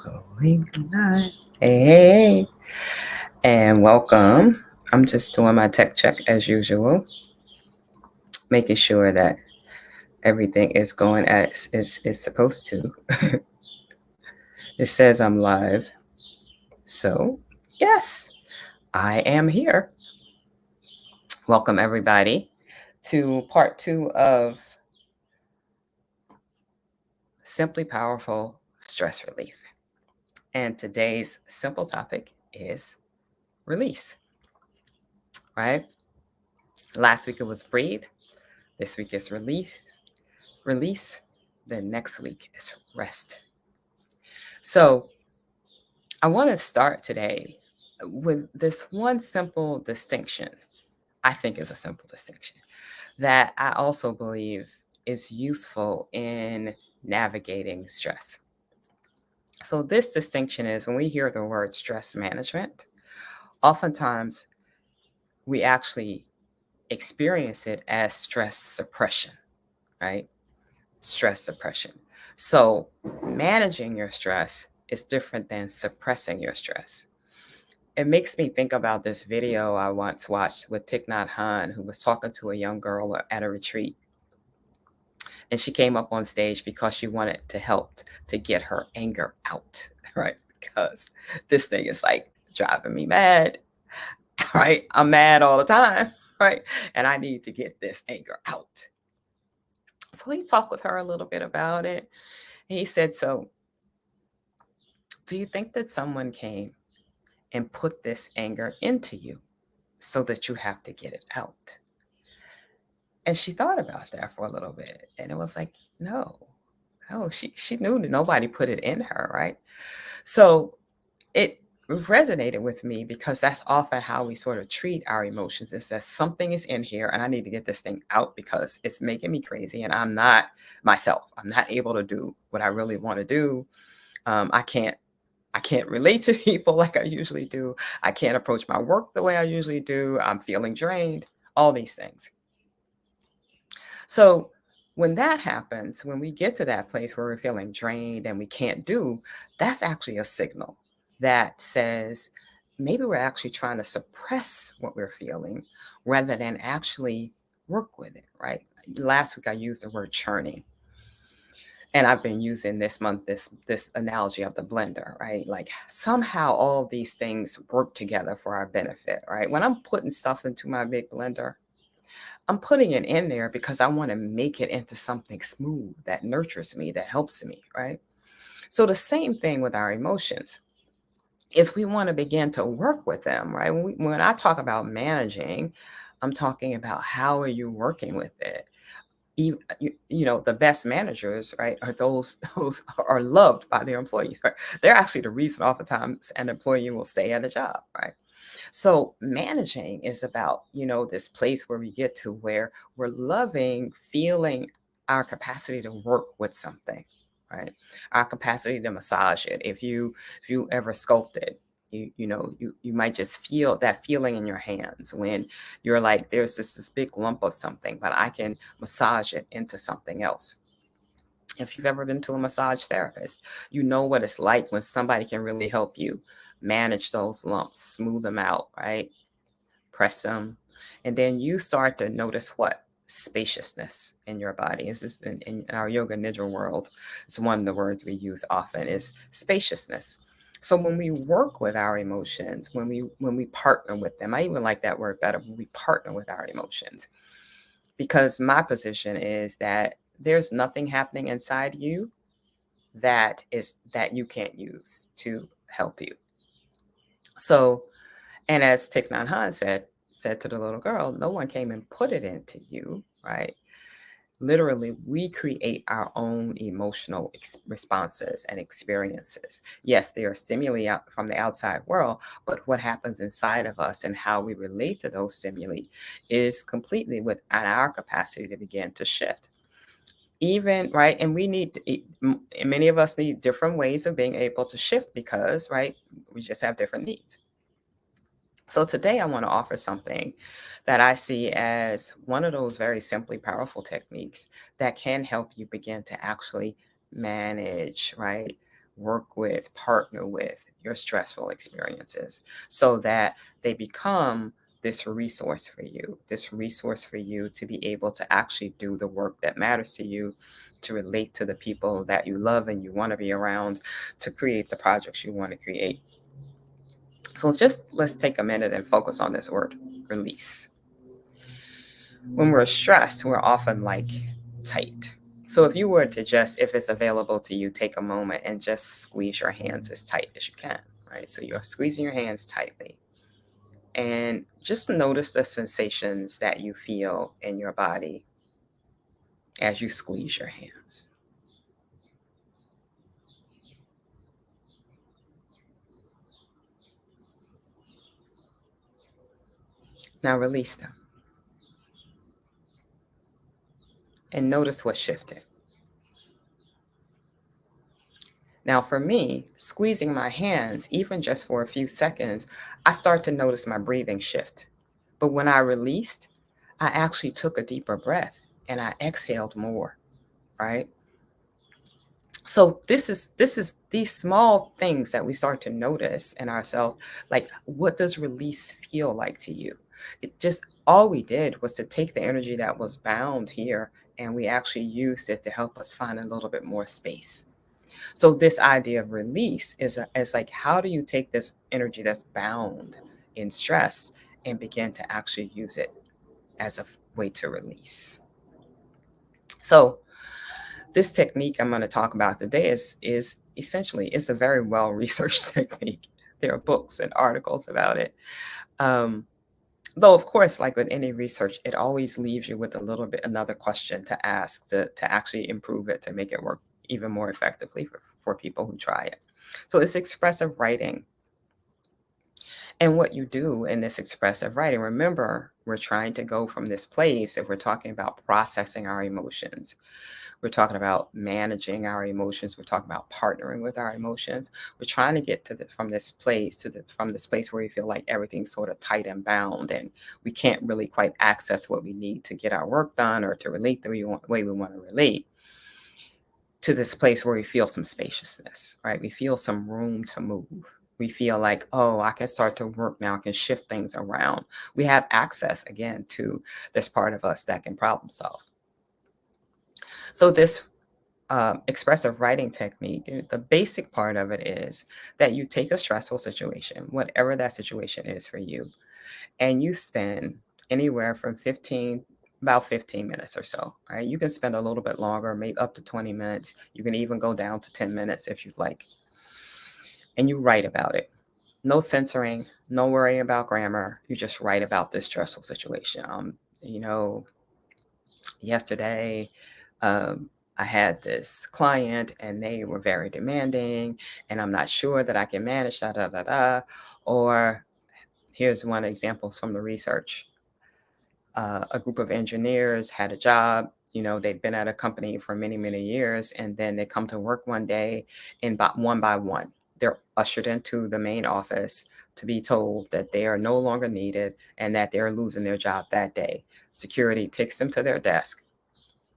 Going live. Hey, and welcome. I'm just doing my tech check as usual, making sure that everything is going as it's supposed to. It says I'm live. So, yes, I am here. Welcome, everybody, to part two of Simply Powerful Stress Relief. And today's simple topic is release, right? Last week it was breathe. This week is release. Then next week is rest. So I want to start today with this one simple distinction. I think is a simple distinction that I also believe is useful in navigating stress. So this distinction is when we hear the word stress management, oftentimes we actually experience it as stress suppression, right? Stress suppression. So, managing your stress is different than suppressing your stress. It makes me think about this video I once watched with Thich Nhat Hanh, who was talking to a young girl at a retreat. And she came up on stage because she wanted to help to get her anger out, right? Because this thing is like driving me mad, right? I'm mad all the time, right? And I need to get this anger out. So he talked with her a little bit about it. He said, so do you think that someone came and put this anger into you so that you have to get it out? And she thought about that for a little bit. And it was like, no, she knew that nobody put it in her, right? So it resonated with me because that's often how we sort of treat our emotions. Is that something is in here and I need to get this thing out because it's making me crazy and I'm not myself. I'm not able to do what I really want to do. I can't relate to people like I usually do. I can't approach my work the way I usually do. I'm feeling drained, all these things. So when that happens, when we get to that place where we're feeling drained and we can't do, that's actually a signal that says maybe we're actually trying to suppress what we're feeling rather than actually work with it, right? Last week I used the word churning. And I've been using this month this analogy of the blender, right? Like somehow all these things work together for our benefit, right? When I'm putting stuff into my big blender, I'm putting it in there because I want to make it into something smooth that nurtures me, that helps me, right? So the same thing with our emotions is we want to begin to work with them, right? When I talk about managing, I'm talking about how are you working with it? The best managers, right, are those are loved by their employees, right? They're actually the reason oftentimes an employee will stay at a job, right? So managing is about, this place where we get to where we're loving, feeling our capacity to work with something, right? Our capacity to massage it. If you ever sculpted, you might just feel that feeling in your hands when you're like, there's this big lump of something, but I can massage it into something else. If you've ever been to a massage therapist, you know what it's like when somebody can really help you manage those lumps, smooth them out, right? Press them. And then you start to notice what? Spaciousness in your body. This is in our yoga nidra world. It's one of the words we use often is spaciousness. So when we work with our emotions, when we partner with them, I even like that word better, when we partner with our emotions. Because my position is that there's nothing happening inside you that you can't use to help you. So, and as Thich Nhat Hanh said to the little girl, no one came and put it into you, right? Literally, we create our own emotional responses and experiences. Yes, they are stimuli out from the outside world, but what happens inside of us and how we relate to those stimuli is completely within our capacity to begin to shift. Even right, and many of us need different ways of being able to shift because right, we just have different needs. So today I want to offer something that I see as one of those very simply powerful techniques that can help you begin to actually manage, right? work with, partner with your stressful experiences so that they become this resource for you to be able to actually do the work that matters to you, to relate to the people that you love and you want to be around, to create the projects you want to create. So just let's take a minute and focus on this word, release. When we're stressed, we're often like tight. So if you were to just, if it's available to you, take a moment and just squeeze your hands as tight as you can, right? So you're squeezing your hands tightly and just notice the sensations that you feel in your body as you squeeze your hands. Now release them and notice what shifted. Now, for me, squeezing my hands, even just for a few seconds, I start to notice my breathing shift. But when I released, I actually took a deeper breath and I exhaled more, right? So this is these small things that we start to notice in ourselves, like what does release feel like to you? It just all we did was to take the energy that was bound here and we actually used it to help us find a little bit more space. So this idea of release is like how do you take this energy that's bound in stress and begin to actually use it as a way to release. So this technique I'm going to talk about today is essentially it's a very well researched technique. There are books and articles about it. Um, though of course, like with any research, it always leaves you with a little bit another question to ask to actually improve it to make it work even more effectively for people who try it. So it's expressive writing. And what you do in this expressive writing, remember, we're trying to go from this place, if we're talking about processing our emotions, we're talking about managing our emotions, we're talking about partnering with our emotions. We're trying to get to from this place from this place where we feel like everything's sort of tight and bound and we can't really quite access what we need to get our work done or to relate the way we want to relate, to this place where we feel some spaciousness, right? We feel some room to move. We feel like, oh, I can start to work now. I can shift things around. We have access again to this part of us that can problem solve. So this expressive writing technique, the basic part of it is that you take a stressful situation, whatever that situation is for you, and you spend anywhere from about 15 minutes or so, right? You can spend a little bit longer, maybe up to 20 minutes. You can even go down to 10 minutes if you'd like. And you write about it. No censoring, no worrying about grammar. You just write about this stressful situation. You know, yesterday, I had this client and they were very demanding, and I'm not sure that I can manage da da da da. Or here's one example from the research. A group of engineers had a job. You know, they'd been at a company for many, many years, and then they come to work one day, and by one, they're ushered into the main office to be told that they are no longer needed and that they're losing their job that day. Security takes them to their desk.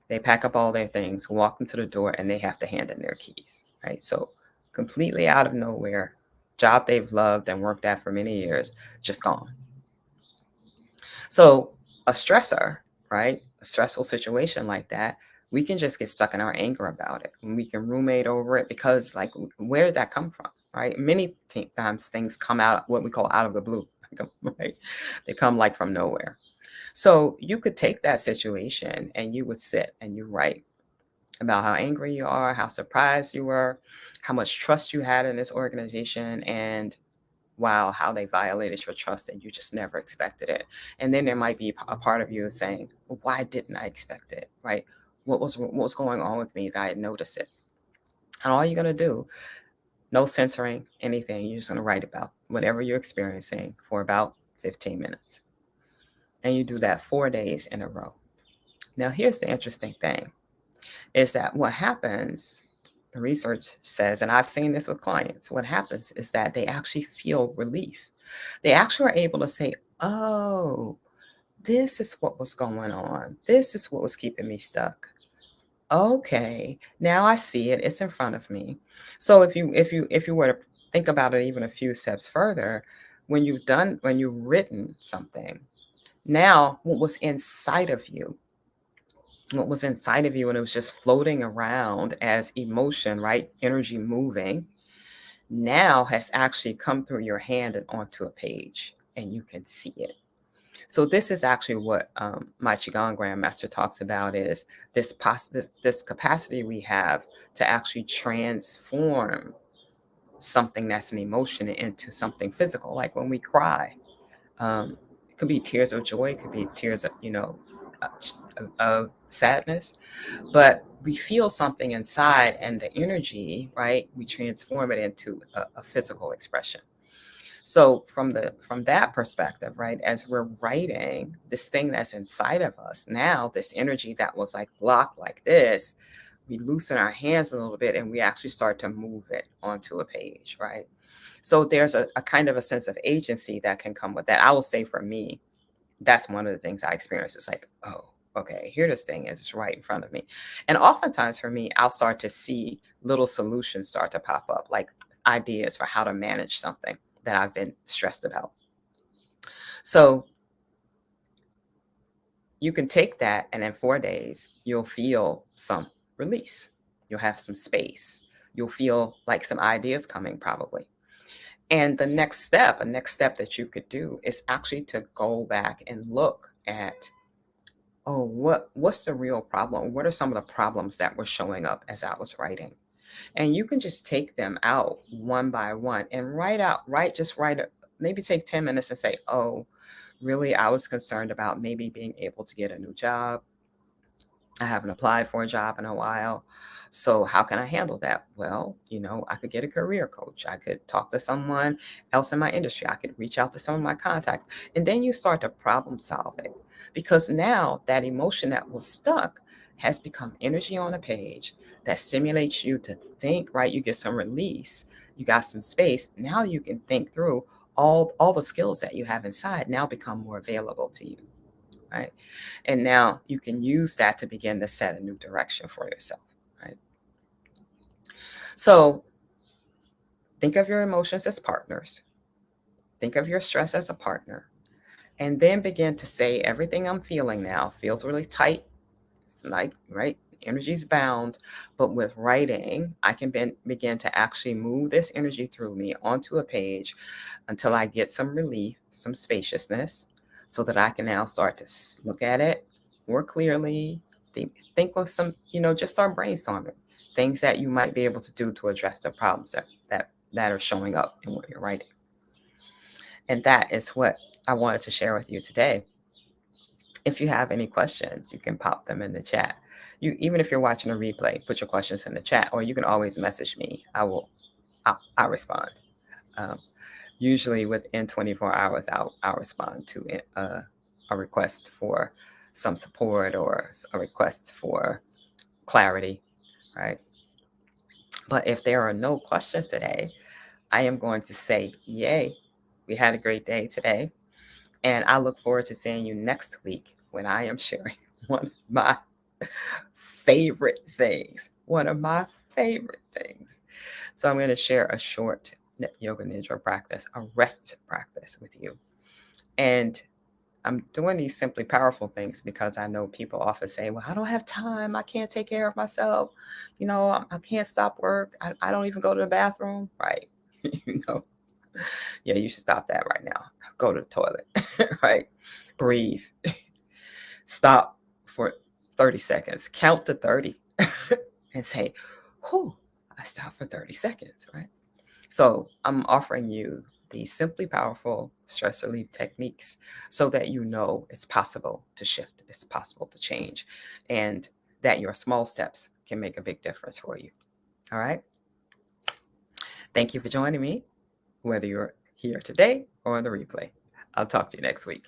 They pack up all their things, walk them to the door, and they have to hand in their keys, right? So completely out of nowhere, job they've loved and worked at for many years, just gone. So a stressor, right? A stressful situation like that, we can just get stuck in our anger about it. And we can ruminate over it because, like, where did that come from, right? Many times things come out what we call out of the blue, right? They come like from nowhere. So you could take that situation and you would sit and you write about how angry you are, how surprised you were, how much trust you had in this organization, and wow, how they violated your trust and you just never expected it. And then there might be a part of you saying, well, why didn't I expect it? Right? What was going on with me that I had noticed it? And all you're gonna do, no censoring, anything, you're just gonna write about whatever you're experiencing for about 15 minutes. And you do that 4 days in a row. Now here's the interesting thing is that what happens, the research says, and I've seen this with clients, what happens is that they actually feel relief. They actually are able to say, oh, this is what was going on. This is what was keeping me stuck. Okay, now I see it. It's in front of me. So if you were to think about it even a few steps further, when you've written something, now what was inside of you and it was just floating around as emotion, right? Energy moving, now has actually come through your hand and onto a page and you can see it. So this is actually what my qigong grandmaster talks about is this capacity we have to actually transform something that's an emotion into something physical, like when we cry. It could be tears of joy, it could be tears of uh, of sadness, but we feel something inside, and the energy, right? We transform it into a physical expression. So from that perspective, right, as we're writing this thing that's inside of us, now this energy that was like blocked like this, we loosen our hands a little bit and we actually start to move it onto a page, right? So there's a kind of a sense of agency that can come with that. I will say for me, that's one of the things I experience. It's like, oh, okay, here this thing is, it's right in front of me. And oftentimes for me, I'll start to see little solutions start to pop up, like ideas for how to manage something that I've been stressed about. So you can take that, and in 4 days, you'll feel some release. You'll have some space. You'll feel like some ideas coming, probably. And a next step that you could do is actually to go back and look at, oh, what's the real problem? What are some of the problems that were showing up as I was writing? And you can just take them out one by one and write it, maybe take 10 minutes and say, oh, really, I was concerned about maybe being able to get a new job. I haven't applied for a job in a while. So, how can I handle that? Well, I could get a career coach. I could talk to someone else in my industry. I could reach out to some of my contacts. And then you start to problem solve it because now that emotion that was stuck has become energy on a page that stimulates you to think, right? You get some release, you got some space. Now you can think through all the skills that you have inside now become more available to you, right? And now you can use that to begin to set a new direction for yourself, right? So think of your emotions as partners, think of your stress as a partner, and then begin to say, everything I'm feeling now feels really tight. It's like, right? Energy's bound, but with writing, I can begin to actually move this energy through me onto a page until I get some relief, some spaciousness, so that I can now start to look at it more clearly. Think of some, just start brainstorming things that you might be able to do to address the problems that are showing up in what you're writing. And that is what I wanted to share with you today. If you have any questions, you can pop them in the chat. Even if you're watching a replay, put your questions in the chat, or you can always message me. I'll respond. Um, Usually within 24 hours, I'll respond to a request for some support or a request for clarity, right? But if there are no questions today, I am going to say, yay, we had a great day today. And I look forward to seeing you next week when I am sharing one of my favorite things. One of my favorite things. So I'm going to share a short yoga nidra practice, a rest practice with you. And I'm doing these simply powerful things because I know people often say, well, I don't have time. I can't take care of myself. I can't stop work. I don't even go to the bathroom. Right. you know, yeah, you should stop that right now. Go to the toilet, right? Breathe. Stop for 30 seconds. Count to 30 and say, whew, I stopped for 30 seconds, right? So I'm offering you these simply powerful stress relief techniques so that you know it's possible to shift, it's possible to change, and that your small steps can make a big difference for you. All right. Thank you for joining me, whether you're here today or on the replay. I'll talk to you next week.